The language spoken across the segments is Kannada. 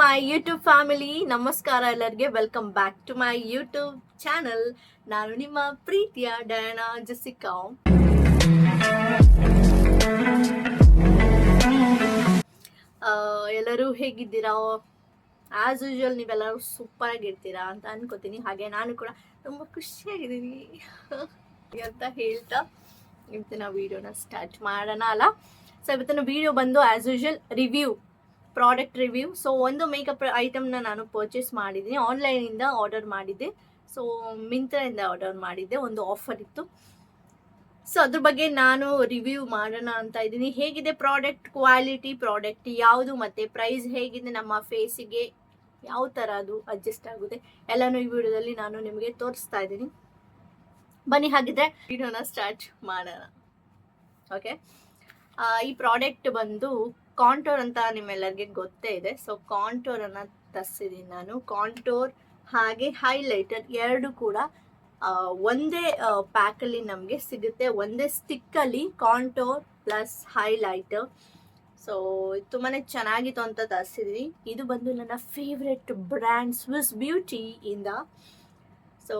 My YouTube family. ನಮಸ್ಕಾರ ಎಲ್ಲರಿಗೆ. Welcome back to my YouTube channel. ನಾನು ನಿಮ್ಮ ಪ್ರೀತಿಯ ಡಯಾನಾ ಜೆಸಿಕಾ. ಎಲ್ಲರೂ ಹೇಗಿದ್ದೀರಾ? ಆಸ್ ಯೂಶುವಲ್ ನೀವೆಲ್ಲರೂ ಸೂಪರ್ ಆಗಿರ್ತೀರಾ ಅಂತ ಅನ್ಕೋತೀನಿ. ಹಾಗೆ ನಾನು ಕೂಡ ತುಂಬ ಖುಷಿಯಾಗಿದ್ದೀನಿ ಅಂತ ಹೇಳ್ತಾ ಇವತ್ತಿನ ವಿಡಿಯೋನ ಸ್ಟಾರ್ಟ್ ಮಾಡೋಣ ಅಲ್ಲ. ಸೊ ಇವತ್ತಿನ ವಿಡಿಯೋ ಬಂದು as usual product review. So ಒಂದು ಮೇಕಪ್ ಐಟಮ್ನ ನಾನು ಪರ್ಚೇಸ್ ಮಾಡಿದ್ದೀನಿ, ಆನ್ಲೈನಿಂದ ಆರ್ಡರ್ ಮಾಡಿದ್ದೆ. ಸೊ ಮಿಂತ್ರಾಯಿಂದ ಆರ್ಡರ್ ಮಾಡಿದ್ದೆ, ಒಂದು ಆಫರ್ ಇತ್ತು. ಸೊ ಅದ್ರ ಬಗ್ಗೆ ನಾನು ರಿವ್ಯೂ ಮಾಡೋಣ ಅಂತ ಇದ್ದೀನಿ. ಹೇಗಿದೆ ಪ್ರಾಡಕ್ಟ್ ಕ್ವಾಲಿಟಿ, ಪ್ರಾಡಕ್ಟ್ ಯಾವುದು, ಮತ್ತು ಪ್ರೈಸ್ ಹೇಗಿದೆ, ನಮ್ಮ ಫೇಸಿಗೆ ಯಾವ ಥರ ಅದು ಅಡ್ಜಸ್ಟ್ ಆಗುತ್ತೆ ಎಲ್ಲನೂ ಈ ವಿಡಿಯೋದಲ್ಲಿ ನಾನು ನಿಮಗೆ ತೋರಿಸ್ತಾ ಇದ್ದೀನಿ. ಬನ್ನಿ ಹಾಗಿದ್ರೆ ವಿಡಿಯೋನ ಸ್ಟಾರ್ಟ್ ಮಾಡೋಣ. ಓಕೆ, ಈ ಪ್ರಾಡಕ್ಟ್ ಬಂದು ಕಾಂಟೋರ್ ಅಂತ ನಿಮ್ಮೆಲ್ಲರಿಗೆ ಗೊತ್ತೇ ಇದೆ. ಸೊ ಕಾಂಟೋರ್ ಅನ್ನ ತರಿಸಿದ್ದೀನಿ ನಾನು. ಕಾಂಟೋರ್ ಹಾಗೆ ಹೈಲೈಟರ್ ಎರಡು ಕೂಡ ಒಂದೇ ಪ್ಯಾಕಲ್ಲಿ ನಮಗೆ ಸಿಗುತ್ತೆ, ಒಂದೇ ಸ್ಟಿಕ್ಕಲ್ಲಿ ಕಾಂಟೋರ್ ಪ್ಲಸ್ ಹೈಲೈಟರ್. ಸೊ ತುಂಬಾ ಚೆನ್ನಾಗಿತ್ತು ಅಂತ ತರಿಸಿದ್ದೀನಿ. ಇದು ಬಂದು ನನ್ನ ಫೇವ್ರೆಟ್ ಬ್ರ್ಯಾಂಡ್ ಸ್ವಿಸ್ ಬ್ಯೂಟಿ ಇಂದ. ಸೊ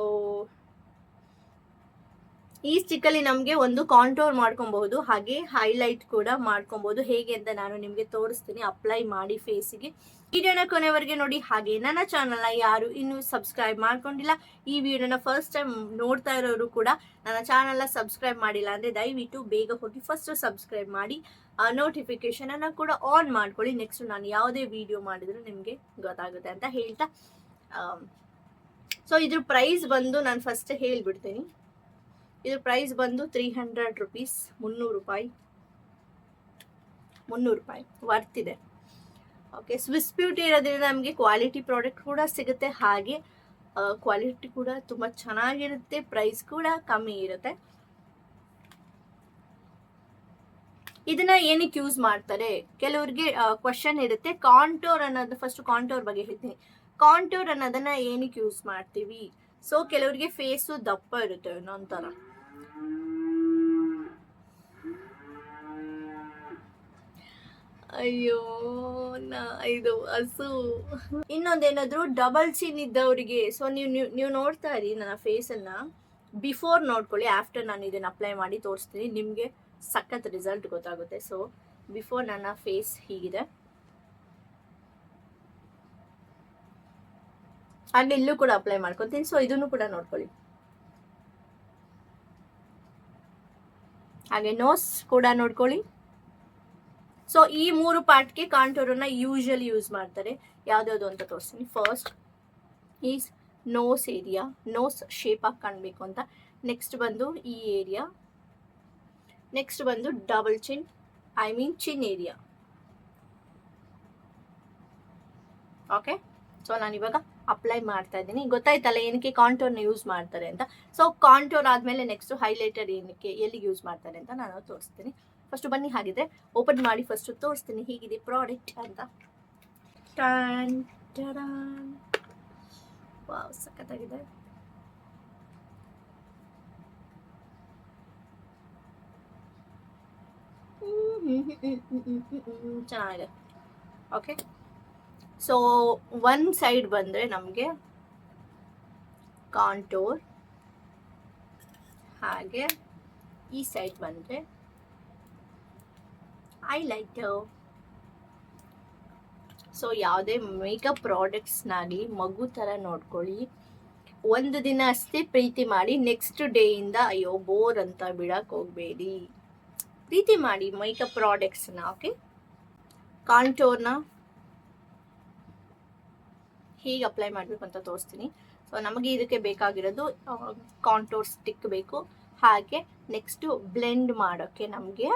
ಈ ಸ್ಟಿಕ್ಕಲ್ಲಿ ನಮಗೆ ಒಂದು ಕಾಂಟೋರ್ ಮಾಡ್ಕೊಬಹುದು, ಹಾಗೆ ಹೈಲೈಟ್ ಕೂಡ ಮಾಡ್ಕೊಬಹುದು. ಹೇಗೆ ಅಂತ ನಾನು ನಿಮಗೆ ತೋರಿಸ್ತೀನಿ. ಅಪ್ಲೈ ಮಾಡಿ ಫೇಸಿಗೆ. ವಿಡಿಯೋನ ಕೊನೆವರೆಗೆ ನೋಡಿ. ಹಾಗೆ ನನ್ನ ಚಾನಲ್ನ ಯಾರು ಇನ್ನೂ ಸಬ್ಸ್ಕ್ರೈಬ್ ಮಾಡ್ಕೊಂಡಿಲ್ಲ, ಈ ವಿಡಿಯೋನ ಫಸ್ಟ್ ಟೈಮ್ ನೋಡ್ತಾ ಇರೋರು ಕೂಡ ನನ್ನ ಚಾನಲ್ನ ಸಬ್ಸ್ಕ್ರೈಬ್ ಮಾಡಿಲ್ಲ ಅಂದರೆ ದಯವಿಟ್ಟು ಬೇಗ ಹೋಗಿ ಫಸ್ಟ್ ಸಬ್ಸ್ಕ್ರೈಬ್ ಮಾಡಿ, ನೋಟಿಫಿಕೇಶನ್ ಅನ್ನು ಕೂಡ ಆನ್ ಮಾಡ್ಕೊಳ್ಳಿ. ನೆಕ್ಸ್ಟ್ ನಾನು ಯಾವುದೇ ವಿಡಿಯೋ ಮಾಡಿದ್ರು ನಿಮಗೆ ಗೊತ್ತಾಗುತ್ತೆ ಅಂತ ಹೇಳ್ತಾ, ಸೊ ಇದ್ರ ಪ್ರೈಸ್ ಬಂದು ನಾನು ಫಸ್ಟ್ ಹೇಳ್ಬಿಡ್ತೀನಿ. ಇದ್ರ ಪ್ರೈಸ್ ಬಂದು 300 ರುಪೀಸ್, 300 ರೂಪಾಯಿ ವರ್ತ್ ಇದೆ. ಓಕೆ, ಸ್ವಿಸ್ ಬ್ಯೂಟಿ ಇರೋದ್ರಿಂದ ನಮಗೆ ಕ್ವಾಲಿಟಿ ಪ್ರಾಡಕ್ಟ್ ಕೂಡ ಸಿಗುತ್ತೆ, ಹಾಗೆ ಕ್ವಾಲಿಟಿ ಕೂಡ ತುಂಬ ಚೆನ್ನಾಗಿರುತ್ತೆ, ಪ್ರೈಸ್ ಕೂಡ ಕಮ್ಮಿ ಇರುತ್ತೆ. ಇದನ್ನ ಏನಕ್ಕೆ ಯೂಸ್ ಮಾಡ್ತಾರೆ, ಕೆಲವ್ರಿಗೆ ಕ್ವಶನ್ ಇರುತ್ತೆ. ಕಾಂಟೋರ್ ಅನ್ನೋದು, ಫಸ್ಟ್ ಕಾಂಟೋರ್ ಬಗ್ಗೆ ಹೇಳ್ತೀನಿ. ಕಾಂಟೋರ್ ಅನ್ನೋದನ್ನ ಏನಕ್ಕೆ ಯೂಸ್ ಮಾಡ್ತೀವಿ? ಸೊ ಕೆಲವ್ರಿಗೆ ಫೇಸು ದಪ್ಪ ಇರುತ್ತೆ ಒಂಥರ, ಅಯ್ಯೋ ಇದು ಹಸು. ಇನ್ನೊಂದೇನಾದ್ರು ಡಬಲ್ ಚಿನ್ ಇದ್ದವರಿಗೆ, ಸೊ ನೀವು ನೋಡ್ತಾ ಇರಿ ನನ್ನ ಫೇಸನ್ನ. ಬಿಫೋರ್ ನೋಡ್ಕೊಳ್ಳಿ, ಆಫ್ಟರ್ ನಾನು ಇದನ್ನ ಅಪ್ಲೈ ಮಾಡಿ ತೋರಿಸ್ತೀನಿ, ನಿಮಗೆ ಸಖತ್ ರಿಸಲ್ಟ್ ಗೊತ್ತಾಗುತ್ತೆ. ಸೊ ಬಿಫೋರ್ ನನ್ನ ಫೇಸ್ ಹೀಗಿದೆ, ಹಾಗೆ ಇಲ್ಲೂ ಕೂಡ ಅಪ್ಲೈ ಮಾಡ್ಕೊತೀನಿ. ಸೊ ಇದನ್ನು ಕೂಡ ನೋಡ್ಕೊಳ್ಳಿ. ಹಾಗೆ ನೋಸ್ ಕೂಡ ನೋಡ್ಕೊಳ್ಳಿ. ಸೊ ಈ 3 ಪಾರ್ಟ್ಗೆ ಕಾಂಟೋರನ್ನ ಯೂಶಲಿ ಯೂಸ್ ಮಾಡ್ತಾರೆ. ಯಾವ್ದಾವ್ದು ಅಂತ ತೋರಿಸ್ತೀನಿ. First is nose area, nose shape ಆಗಿ ಕಾಣಬೇಕು ಅಂತ. ನೆಕ್ಸ್ಟ್ ಬಂದು ಈ ಏರಿಯಾ. ನೆಕ್ಸ್ಟ್ ಬಂದು double chin, chin area. Okay, so ನಾನು ಇವಾಗ ಅಪ್ಲೈ ಮಾಡ್ತಾ ಇದ್ದೀನಿ. ಗೊತ್ತಾಯ್ತಲ್ಲ ಏನಕ್ಕೆ ಕಾಂಟೋರ್ನ ಯೂಸ್ ಮಾಡ್ತಾರೆ ಅಂತ. ಸೊ ಕಾಂಟೋರ್ ಆದಮೇಲೆ ನೆಕ್ಸ್ಟ್ ಹೈಲೈಟರ್ ಏನಕ್ಕೆ, ಎಲ್ಲಿಗೆ ಯೂಸ್ ಮಾಡ್ತಾರೆ ಅಂತ ನಾನು ತೋರಿಸ್ತೀನಿ. ಫಸ್ಟ್ ಬನ್ನಿ ಹಾಗಿದ್ರೆ ಓಪನ್ ಮಾಡಿ ಫಸ್ಟ್ ತೋರಿಸ್ತೀನಿ ಹೇಗಿದೆ ಪ್ರಾಡಕ್ಟ್ ಅಂತ. ವಾವ್, ಸಖತ್ತಾಗಿದೆ. ಚೆನ್ನಾಗಿದೆ. ಓಕೆ, ಸೊ ಒನ್ ಸೈಡ್ ಬಂದರೆ ನಮಗೆ ಕಾಂಟೋರ್, ಹಾಗೆ ಈ ಸೈಡ್ ಬಂದರೆ ಹೈಲೈಟರ್. ಸೊ ಯಾವುದೇ ಮೇಕಪ್ ಪ್ರಾಡಕ್ಟ್ಸ್ನಾಗಲಿ ಮಗು ಥರ ನೋಡ್ಕೊಳ್ಳಿ. ಒಂದು ದಿನ ಅಷ್ಟೇ ಪ್ರೀತಿ ಮಾಡಿ, ನೆಕ್ಸ್ಟ್ ಡೇಯಿಂದ ಅಯ್ಯೋ ಬೋರ್ ಅಂತ ಬಿಡಕ್ಕೆ ಹೋಗಬೇಡಿ. ಪ್ರೀತಿ ಮಾಡಿ ಮೇಕಪ್ ಪ್ರಾಡಕ್ಟ್ಸ್ನ. ಓಕೆ, ಕಾಂಟೋರ್ನ ಹೇಗೆ ಅಪ್ಲೈ ಮಾಡಬೇಕು ಅಂತ ತೋರಿಸ್ತೀನಿ. ಸೊ ನಮಗೆ ಇದಕ್ಕೆ ಬೇಕಾಗಿರೋದು ಕಾಂಟೋರ್ ಸ್ಟಿಕ್ ಬೇಕು, ಹಾಗೆ ನೆಕ್ಸ್ಟು ಬ್ಲೆಂಡ್ ಮಾಡೋಕ್ಕೆ ನಮಗೆ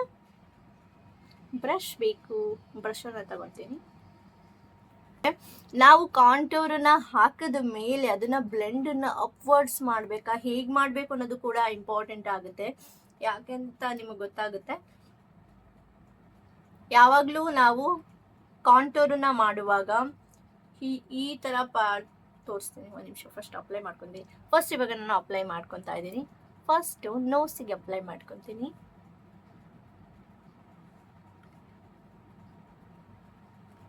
ಬ್ರಷ್ ಬೇಕು. ಬ್ರಷನ್ನು ತಗೊಳ್ತೀನಿ. ನಾವು ಕಾಂಟೋರನ್ನ ಹಾಕಿದ ಮೇಲೆ ಅದನ್ನ ಬ್ಲೆಂಡನ್ನ ಅಪ್ವರ್ಡ್ಸ್ ಮಾಡಬೇಕಾ, ಹೇಗೆ ಮಾಡಬೇಕು ಅನ್ನೋದು ಕೂಡ ಇಂಪಾರ್ಟೆಂಟ್ ಆಗುತ್ತೆ. ಯಾಕೆಂತ ನಿಮಗೆ ಗೊತ್ತಾಗುತ್ತೆ. ಯಾವಾಗಲೂ ನಾವು ಕಾಂಟೋರನ್ನ ಮಾಡುವಾಗ ಈ ಥರ ತೋರಿಸ್ತೀನಿ. ಒಂದು ನಿಮಿಷ, ಫಸ್ಟ್ ಅಪ್ಲೈ ಮಾಡ್ಕೊತೀನಿ. ಫಸ್ಟ್ ಇವಾಗ ನಾನು ಅಪ್ಲೈ ಮಾಡ್ಕೊತಾ ಇದ್ದೀನಿ. ಫಸ್ಟು ನೋಸಿಗೆ ಅಪ್ಲೈ ಮಾಡ್ಕೊತೀನಿ.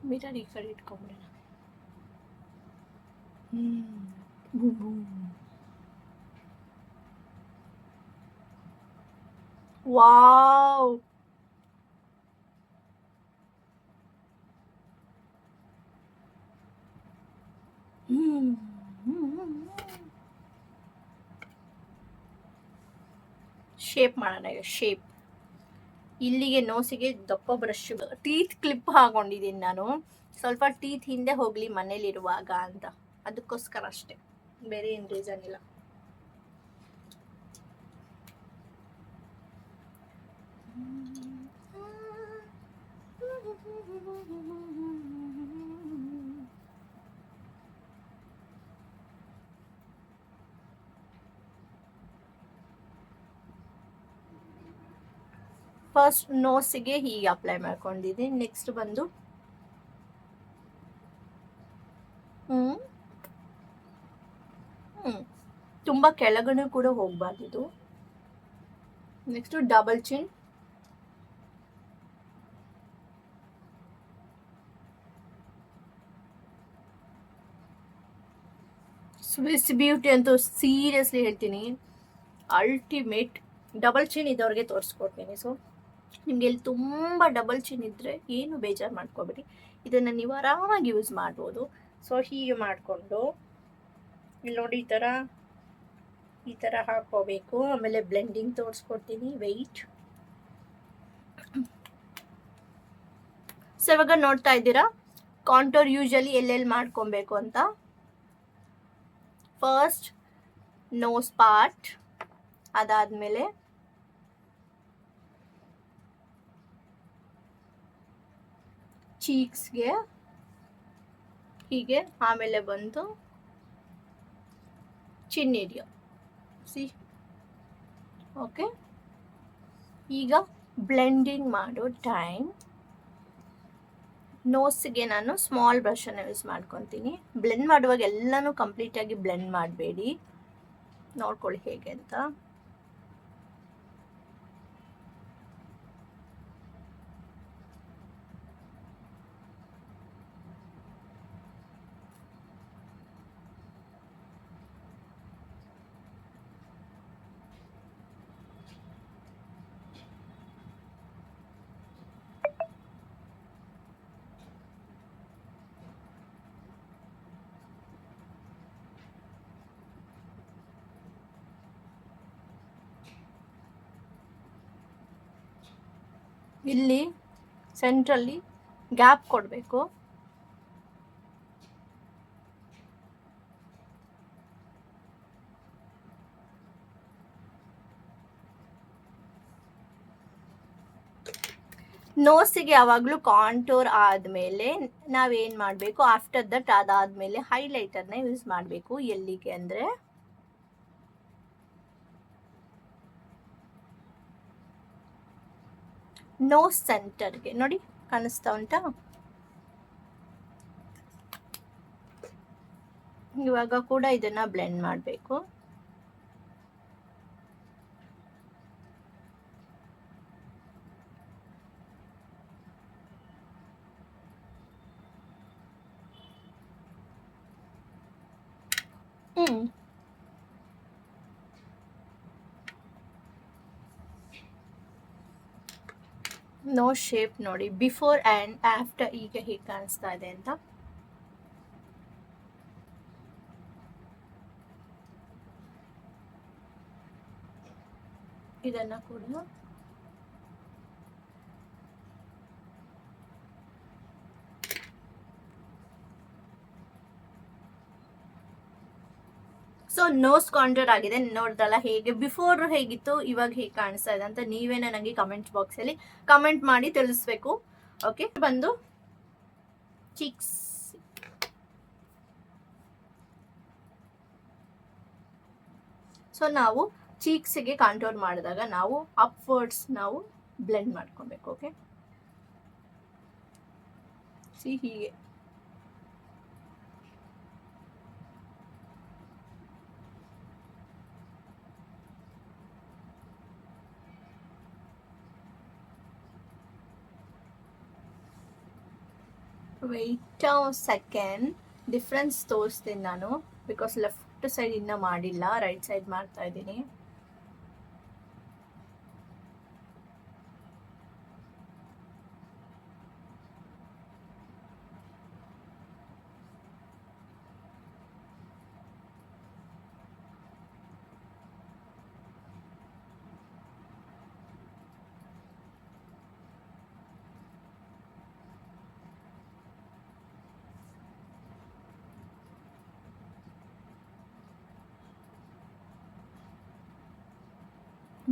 ಮಿರರ್ ಈ ಕಡೆ ಇಟ್ಕೊಂಬಿಡೋಣ. ವಾವ್, ಶೇಪ್ ಮಾಡೋಣ ಈಗ. ಶೇಪ್ ಇಲ್ಲಿಗೆ ನೋಸಿಗೆ ದಪ್ಪ ಬ್ರಷ್, ಟೀತ್ ಕ್ಲಿಪ್ ಹಾಕೊಂಡಿದ್ದೀನಿ ನಾನು, ಸ್ವಲ್ಪ ಟೀತ್ ಹಿಂದೆ ಹೋಗ್ಲಿ ಮನೇಲಿರುವಾಗ ಅಂತ, ಅದಕ್ಕೋಸ್ಕರ ಅಷ್ಟೇ, ಬೇರೆ ಏನು ರೀಸನ್ ಇಲ್ಲ. ಫಸ್ಟ್ ನೋಸಿಗೆ ಹೀಗೆ ಅಪ್ಲೈ ಮಾಡ್ಕೊಂಡಿದ್ದೀನಿ. ನೆಕ್ಸ್ಟ್ ಬಂದು ತುಂಬ ಕೆಳಗಡೆ ಕೂಡ ಹೋಗಬಾರ್ದು. ನೆಕ್ಸ್ಟ್ ಡಬಲ್ ಚಿನ್, ಸ್ವಿಸ್ ಬ್ಯೂಟಿ ಅಂತೂ ಸೀರಿಯಸ್ಲಿ ಹೇಳ್ತೀನಿ ಅಲ್ಟಿಮೇಟ್. ಡಬಲ್ ಚಿನ್ ಇದ್ದವ್ರಿಗೆ ತೋರಿಸ್ಕೊಡ್ತೀನಿ. ಸೊ ನಿಮ್ಗೆ ಇಲ್ಲಿ ತುಂಬ ಡಬಲ್ ಚಿನ್ ಇದ್ದರೆ ಏನು ಬೇಜಾರು ಮಾಡ್ಕೊಬೇಡಿ, ಇದನ್ನು ನೀವು ಆರಾಮಾಗಿ ಯೂಸ್ ಮಾಡ್ಬೋದು. ಸೊ ಹೀಗೆ ಮಾಡಿಕೊಂಡು ಇಲ್ಲಿ ನೋಡಿ ಈ ಥರ ಹಾಕ್ಕೋಬೇಕು. ಆಮೇಲೆ ಬ್ಲೆಂಡಿಂಗ್ ತೋರಿಸ್ಕೊಡ್ತೀನಿ, ವೆಯ್ಟ್. ಸೊ ಇವಾಗ ನೋಡ್ತಾ ಇದ್ದೀರಾ ಕಾಂಟೋರ್ ಯೂಶಲಿ ಎಲ್ಲೆಲ್ಲಿ ಮಾಡ್ಕೊಬೇಕು ಅಂತ. ಫಸ್ಟ್ ನೋಸ್ ಪಾರ್ಟ್, ಅದಾದಮೇಲೆ ಚೀಕ್ಸ್ಗೆ ಹೀಗೆ, ಆಮೇಲೆ ಬಂದು ಚಿನ್ ಏರಿಯಾ. ಸಿ ಓಕೆ, ಈಗ ಬ್ಲೆಂಡಿಂಗ್ ಮಾಡೋ ಟೈಮ್. ನೋಸಿಗೆ ನಾನು ಸ್ಮಾಲ್ ಬ್ರಷನ್ನು ಯೂಸ್ ಮಾಡ್ಕೊತೀನಿ. ಬ್ಲೆಂಡ್ ಮಾಡುವಾಗ ಎಲ್ಲನೂ ಕಂಪ್ಲೀಟಾಗಿ ಬ್ಲೆಂಡ್ ಮಾಡಬೇಡಿ, ನೋಡ್ಕೊಳ್ಳಿ ಹೇಗೆ ಅಂತ. ಇಲ್ಲಿ ಸೆಂಟ್ರಲ್ಲಿ ಗ್ಯಾಪ್ ಕೊಡಬೇಕು. ನೋಸಿಗೆ ಯಾವಾಗಲೂ ಕಾಂಟೋರ್ ಆದಮೇಲೆ ನಾವೇನು ಮಾಡಬೇಕು, ಆಫ್ಟರ್ ದಟ್ ಅದಾದಮೇಲೆ ಹೈಲೈಟರ್ನ ಯೂಸ್ ಮಾಡಬೇಕು. ಎಲ್ಲಿಗೆ ಅಂದರೆ ನೋಸ್ ಸೆಂಟರ್ಗೆ. ನೋಡಿ ಕಾಣಿಸ್ತಾ ಉಂಟಾ? ಇವಾಗ ಕೂಡ ಇದನ್ನ ಬ್ಲೆಂಡ್ ಮಾಡಬೇಕು. ನೋ ಶೇಪ್ ನೋಡಿ, ಬಿಫೋರ್ ಆ್ಯಂಡ್ ಆಫ್ಟರ್ ಈಗ ಹೇಗೆ ಕಾಣಿಸ್ತಾ ಇದೆ ಅಂತ. ಇದನ್ನ ಕೂಡ ಸೊ ನೋಸ್ ಕಾಂಟೂರ್ ಆಗಿದೆ. ನೋಡ್ದಲ್ಲ ಹೇಗೆ ಬಿಫೋರ್ ಹೇಗಿತ್ತು, ಇವಾಗ ಹೇಗೆ ಕಾಣಿಸ್ತಾ ಇದೆ ಅಂತ ನೀವೇ ನನಗೆ ಕಮೆಂಟ್ ಬಾಕ್ಸಲ್ಲಿ ಕಮೆಂಟ್ ಮಾಡಿ ತಿಳಿಸ್ಬೇಕು. ಓಕೆ, ಬಂದು ಚೀಕ್ಸ್. ಸೊ ನಾವು ಚೀಕ್ಸ್ಗೆ ಕಾಂಟೋರ್ ಮಾಡಿದಾಗ ನಾವು ಅಪ್ವರ್ಡ್ಸ್ ನಾವು ಬ್ಲೆಂಡ್ ಮಾಡ್ಕೊಬೇಕು. ಓಕೆ, ಸಿ ಹೀಗೆ. ವೆಯ್ಟ್ ಸೆಕೆಂಡ್, ಡಿಫ್ರೆನ್ಸ್ ತೋರಿಸ್ತೀನಿ ನಾನು. ಬಿಕಾಸ್ ಲೆಫ್ಟ್ ಸೈಡ್ ಇನ್ನೂ ಮಾಡಿಲ್ಲ, ರೈಟ್ ಸೈಡ್ ಮಾಡ್ತಾ ಇದ್ದೀನಿ.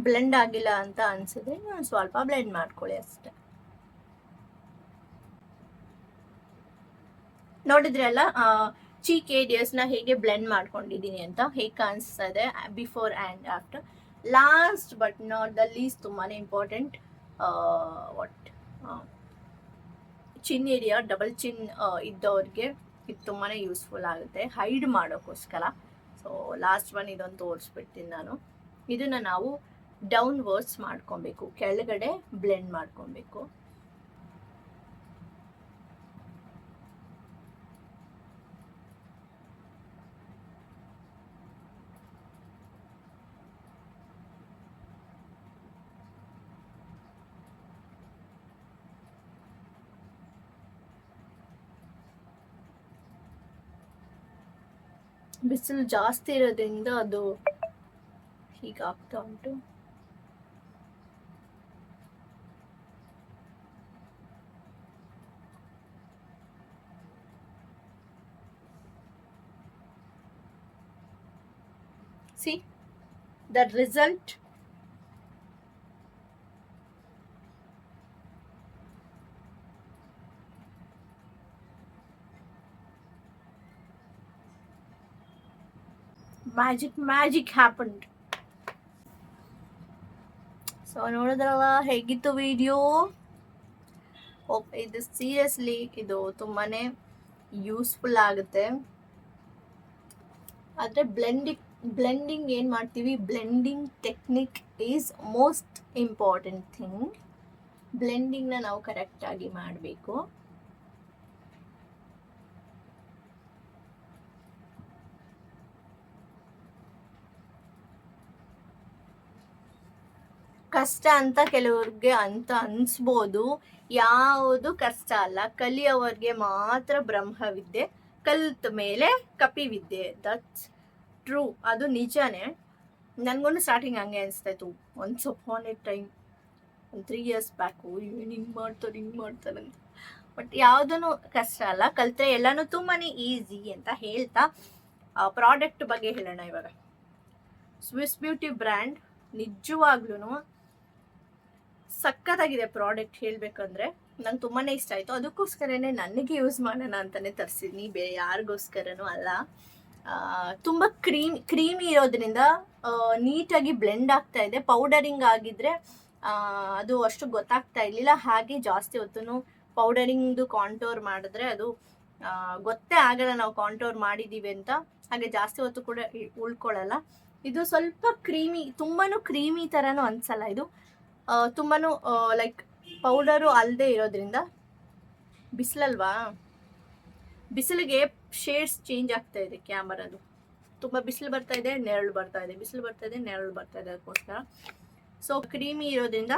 ಬ್ಲೆಂಡ್ ಆಗಿಲ್ಲ ಅಂತ ಅನ್ಸಿದ್ರೆ ಸ್ವಲ್ಪ ಬ್ಲೆಂಡ್ ಮಾಡ್ಕೊಳ್ಳಿ ಅಷ್ಟೆ. ನೋಡಿದ್ರಲ್ಲ ಚೀಕ್ ಏರಿಯಾಸ್ನ ಹೇಗೆ ಬ್ಲೆಂಡ್ ಮಾಡ್ಕೊಂಡಿದ್ದೀನಿ ಅಂತ, ಹೇಗೆ ಕಾಣಿಸ್ತಾ ಇದೆ before and after. Last but not the least ತುಂಬಾ ಇಂಪಾರ್ಟೆಂಟ್, ಚಿನ್ ಏರಿಯಾ, ಡಬಲ್ ಚಿನ್ ಇದ್ದವ್ರಿಗೆ ಇದು ತುಂಬಾ ಯೂಸ್ಫುಲ್ ಆಗುತ್ತೆ ಹೈಡ್ ಮಾಡೋಕ್ಕೋಸ್ಕರ. ಸೊ ಲಾಸ್ಟ್ ಒನ್ ಇದೊಂದು ತೋರಿಸ್ಬಿಡ್ತೀನಿ ನಾನು. ಇದನ್ನು ನಾವು ಡೌನ್ ವರ್ಡ್ಸ್ ಮಾಡ್ಕೊಬೇಕು, ಕೆಳಗಡೆ ಬ್ಲೆಂಡ್ ಮಾಡ್ಕೊಬೇಕು. ಬಿಸಿಲು ಜಾಸ್ತಿ ಇರೋದ್ರಿಂದ ಅದು ಹೀಗಾಗ್ತಾ ಉಂಟು. See the result. Magic happened. So ನೋಡಿದ್ರಲ್ಲ ಹೇಗಿತ್ತು ವಿಡಿಯೋ. ಇದು ಸೀರಿಯಸ್ಲಿ ಇದು ತುಂಬಾ ಯೂಸ್ಫುಲ್ ಆಗುತ್ತೆ. ಆದರೆ ಬ್ಲೆಂಡಿಂಗ್ ಏನು ಮಾಡ್ತೀವಿ, blending technique is most important thing. ಬ್ಲೆಂಡಿಂಗ್ನ ನಾವು ಕರೆಕ್ಟಾಗಿ ಮಾಡಬೇಕು. ಕಷ್ಟ ಅಂತ ಕೆಲವ್ರಿಗೆ ಅಂತ ಅನ್ಸ್ಬೋದು, ಯಾವುದು ಕಷ್ಟ ಅಲ್ಲ, ಕಲಿಯೋವ್ರಿಗೆ ಮಾತ್ರ ಬ್ರಹ್ಮವಿದ್ಯೆ, ಕಲ್ತ ಮೇಲೆ ಕಪಿವಿದ್ಯೆ. ದಟ್ಸ್ ಟ್ರೂ, ಅದು ನಿಜಾನೇ. ನನಗೂ ಸ್ಟಾರ್ಟಿಂಗ್ ಹಂಗೆ ಅನಿಸ್ತಾಯಿತ್ತು. ಒನ್ಸ್ ಅಪಾನ್ ಎ ಟೈಮ್, ಒಂದು 3 years ಬ್ಯಾಕು, ಏನು ಹಿಂಗೆ ಮಾಡ್ತಾರೆ ಅಂತ. ಬಟ್ ಯಾವುದೂ ಕಷ್ಟ ಅಲ್ಲ, ಕಲಿತ್ರೆ ಎಲ್ಲನೂ ತುಂಬಾ ಈಸಿ ಅಂತ ಹೇಳ್ತಾ ಪ್ರಾಡಕ್ಟ್ ಬಗ್ಗೆ ಹೇಳೋಣ ಇವಾಗ. ಸ್ವಿಸ್ ಬ್ಯೂಟಿ ಬ್ರ್ಯಾಂಡ್ ನಿಜವಾಗ್ಲೂ ಸಖತ್ತಾಗಿದೆ ಪ್ರಾಡಕ್ಟ್. ಹೇಳಬೇಕಂದ್ರೆ ನಂಗೆ ತುಂಬಾ ಇಷ್ಟ ಆಯಿತು. ಅದಕ್ಕೋಸ್ಕರನೇ ನನಗೆ ಯೂಸ್ ಮಾಡೋಣ ಅಂತಲೇ ತರಿಸಿದ್ನಿ, ಬೇರೆ ಯಾರಿಗೋಸ್ಕರನೂ ಅಲ್ಲ. ತುಂಬ ಕ್ರೀಮಿ ಇರೋದ್ರಿಂದ ನೀಟಾಗಿ ಬ್ಲೆಂಡ್ ಆಗ್ತಾ ಇದೆ. ಪೌಡರಿಂಗ್ ಆಗಿದ್ರೆ ಅದು ಅಷ್ಟು ಗೊತ್ತಾಗ್ತಾ ಇರಲಿಲ್ಲ. ಹಾಗೆ ಜಾಸ್ತಿ ಹೊತ್ತು ಪೌಡರಿಂಗ್ದು ಕಾಂಟೋರ್ ಮಾಡಿದ್ರೆ ಅದು ಗೊತ್ತೇ ಆಗಲ್ಲ ನಾವು ಕಾಂಟೋರ್ ಮಾಡಿದ್ದೀವಿ ಅಂತ. ಹಾಗೆ ಜಾಸ್ತಿ ಹೊತ್ತು ಕೂಡ ಉಳ್ಕೊಳ್ಳಲ್ಲ. ಇದು ಸ್ವಲ್ಪ ಕ್ರೀಮಿ, ತುಂಬಾ ಕ್ರೀಮಿ ಥರನೂ ಅನ್ಸಲ್ಲ. ಇದು ತುಂಬಾ ಲೈಕ್ ಪೌಡರು ಅಲ್ಲದೆ ಇರೋದ್ರಿಂದ, ಬಿಸಿಲಲ್ವಾ, ಬಿಸಿಲಿಗೆ ಶೇಡ್ಸ್ ಚೇಂಜ್ ಆಗ್ತಾ ಇದೆ ಕ್ಯಾಮರಾದು. ತುಂಬ ಬಿಸಿಲು ಬರ್ತಾ ಇದೆ, ನೆರಳು ಬರ್ತಾ ಇದೆ, ಬಿಸಿಲು ಬರ್ತಾ ಇದೆ, ನೆರಳು ಬರ್ತಾ ಇದೆ. ಅದಕ್ಕೋಸ್ಕರ ಸೊ ಕ್ರೀಮಿ ಇರೋದ್ರಿಂದ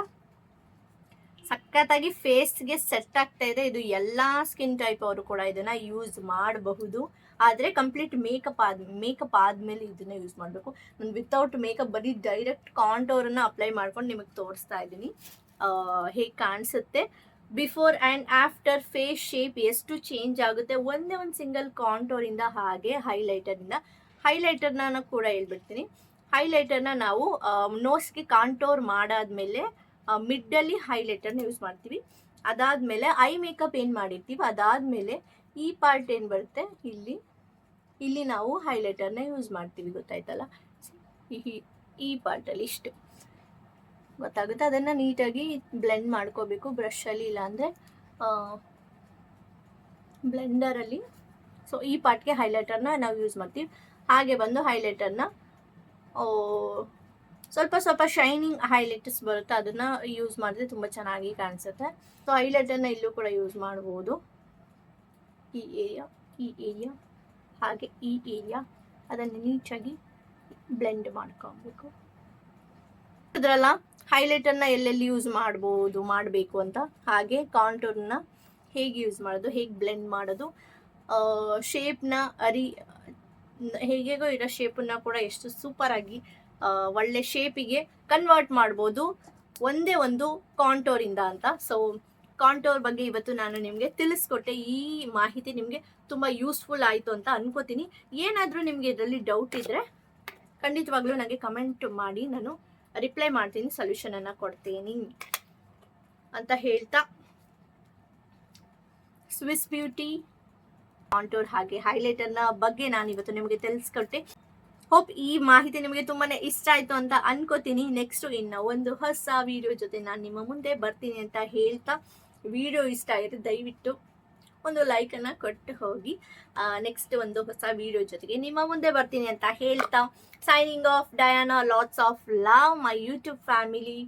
ಸಖತ್ತಾಗಿ ಫೇಸ್ಗೆ ಸೆಟ್ ಆಗ್ತಾ ಇದೆ. ಇದು ಎಲ್ಲ ಸ್ಕಿನ್ ಟೈಪ್ ಅವರು ಕೂಡ ಇದನ್ನು ಯೂಸ್ ಮಾಡಬಹುದು. ಆದರೆ ಕಂಪ್ಲೀಟ್ ಮೇಕಪ್ ಆದಮೇಲೆ ಇದನ್ನು ಯೂಸ್ ಮಾಡಬೇಕು. ನಾನು ವಿತೌಟ್ ಮೇಕಪ್ ಬರೀ ಡೈರೆಕ್ಟ್ ಕಾಂಟೋರನ್ನು ಅಪ್ಲೈ ಮಾಡ್ಕೊಂಡು ನಿಮಗೆ ತೋರಿಸ್ತಾ ಇದ್ದೀನಿ ಹೇಗೆ ಕಾಣಿಸುತ್ತೆ. Before and after face shape ಎಷ್ಟು ಚೇಂಜ್ ಆಗುತ್ತೆ ಒಂದೇ ಒಂದು ಸಿಂಗಲ್ ಕಾಂಟೋರಿಂದ. ಹಾಗೆ ಹೈಲೈಟರ್ನ ಕೂಡ ಹೇಳ್ಬಿಡ್ತೀನಿ. ಹೈಲೈಟರ್ನ ನಾವು ನೋಸ್ಗೆ ಕಾಂಟೋರ್ ಮಾಡಾದ್ಮೇಲೆ ಮಿಡ್ಡಲ್ಲಿ ಹೈಲೈಟರ್ನ ಯೂಸ್ ಮಾಡ್ತೀವಿ. ಅದಾದಮೇಲೆ ಐ ಮೇಕಪ್ ಏನು ಮಾಡಿರ್ತೀವಿ ಅದಾದಮೇಲೆ ಈ ಪಾರ್ಟ್ ಏನು ಬರುತ್ತೆ ಇಲ್ಲಿ ನಾವು ಹೈಲೈಟರ್ನ ಯೂಸ್ ಮಾಡ್ತೀವಿ. ಗೊತ್ತಾಯ್ತಲ್ಲ, ಈ ಪಾರ್ಟಲ್ಲಿ ಇಷ್ಟು ಗೊತ್ತಾಗುತ್ತೆ. ಅದನ್ನು ನೀಟಾಗಿ ಬ್ಲೆಂಡ್ ಮಾಡ್ಕೋಬೇಕು ಬ್ರಷಲ್ಲಿ, ಇಲ್ಲಾಂದರೆ ಬ್ಲೆಂಡರಲ್ಲಿ. ಸೊ ಈ ಪಾರ್ಟ್ಗೆ ಹೈಲೈಟರ್ನ ನಾವು ಯೂಸ್ ಮಾಡ್ತೀವಿ. ಹಾಗೆ ಬಂದು ಹೈಲೈಟರ್ನ ಸ್ವಲ್ಪ ಶೈನಿಂಗ್ ಹೈಲೈಟರ್ಸ್ ಬರುತ್ತೆ, ಅದನ್ನು ಯೂಸ್ ಮಾಡಿದ್ರೆ ತುಂಬ ಚೆನ್ನಾಗಿ ಕಾಣಿಸುತ್ತೆ. ಸೊ ಹೈಲೈಟರ್ನ ಇಲ್ಲೂ ಕೂಡ ಯೂಸ್ ಮಾಡ್ಬೋದು. ಈ ಏರಿಯಾ ಹಾಗೆ ಈ ಏರಿಯಾ ಅದನ್ನು ನೀಟಾಗಿ ಬ್ಲೆಂಡ್ ಮಾಡ್ಕೊಬೇಕು. ಅದರಲ್ಲ ಹೈಲೈಟರ್ನ ಎಲ್ಲೆಲ್ಲಿ ಯೂಸ್ ಮಾಡಬೇಕು ಅಂತ, ಹಾಗೆ ಕಾಂಟೂರ್ನ ಹೇಗೆ ಯೂಸ್ ಮಾಡೋದು, ಹೇಗೆ ಬ್ಲೆಂಡ್ ಮಾಡೋದು, ಶೇಪ್ನ ಹೇಗೇಗೋ ಇರೋ ಶೇಪನ್ನ ಕೂಡ ಎಷ್ಟು ಸೂಪರಾಗಿ ಒಳ್ಳೆ ಶೇಪಿಗೆ ಕನ್ವರ್ಟ್ ಮಾಡ್ಬೋದು ಒಂದೇ ಒಂದು ಕಾಂಟೋರಿಂದ ಅಂತ. ಸೊ ಕಾಂಟೋರ್ ಬಗ್ಗೆ ಇವತ್ತು ನಾನು ನಿಮಗೆ ತಿಳಿಸ್ಕೊಟ್ಟೆ. ಈ ಮಾಹಿತಿ ನಿಮಗೆ ತುಂಬ ಯೂಸ್ಫುಲ್ ಆಯಿತು ಅಂತ ಅನ್ಕೋತೀನಿ. ಏನಾದರೂ ನಿಮಗೆ ಇದರಲ್ಲಿ ಡೌಟ್ ಇದ್ದರೆ ಖಂಡಿತವಾಗ್ಲೂ ನನಗೆ ಕಮೆಂಟ್ ಮಾಡಿ, ನಾನು ರಿಪ್ಲೈ ಮಾಡ್ತೀನಿ, ಸೊಲ್ಯೂಷನನ್ನು ಕೊಡ್ತೀನಿ ಅಂತ ಹೇಳ್ತಾ, ಸ್ವಿಸ್ ಬ್ಯೂಟಿ ಕಾಂಟೂರ್ ಹಾಗೆ ಹೈಲೈಟರ್ನ ಬಗ್ಗೆ ನಾನು ಇವತ್ತು ನಿಮಗೆ ತಿಳಿಸ್ಕೊಟ್ಟೆ. ಹೋಪ್ ಈ ಮಾಹಿತಿ ನಿಮಗೆ ತುಂಬಾನೇ ಇಷ್ಟ ಆಯ್ತು ಅಂತ ಅನ್ಕೋತೀನಿ. ನೆಕ್ಸ್ಟ್ ಇನ್ನು ಒಂದು ಹೊಸ ವಿಡಿಯೋ ಜೊತೆ ನಾನು ನಿಮ್ಮ ಮುಂದೆ ಬರ್ತೀನಿ ಅಂತ ಹೇಳ್ತಾ, ವಿಡಿಯೋ ಇಷ್ಟ ಆಗಿದೆ ದಯವಿಟ್ಟು ಒಂದು ಲೈಕನ್ನು ಕೊಟ್ಟು ಹೋಗಿ. ನೆಕ್ಸ್ಟ್ ಒಂದು ಹೊಸ ವಿಡಿಯೋ ಜೊತೆಗೆ ನಿಮ್ಮ ಮುಂದೆ ಬರ್ತೀನಿ ಅಂತ ಹೇಳ್ತಾ, signing off, Diana. Lots of love my YouTube family.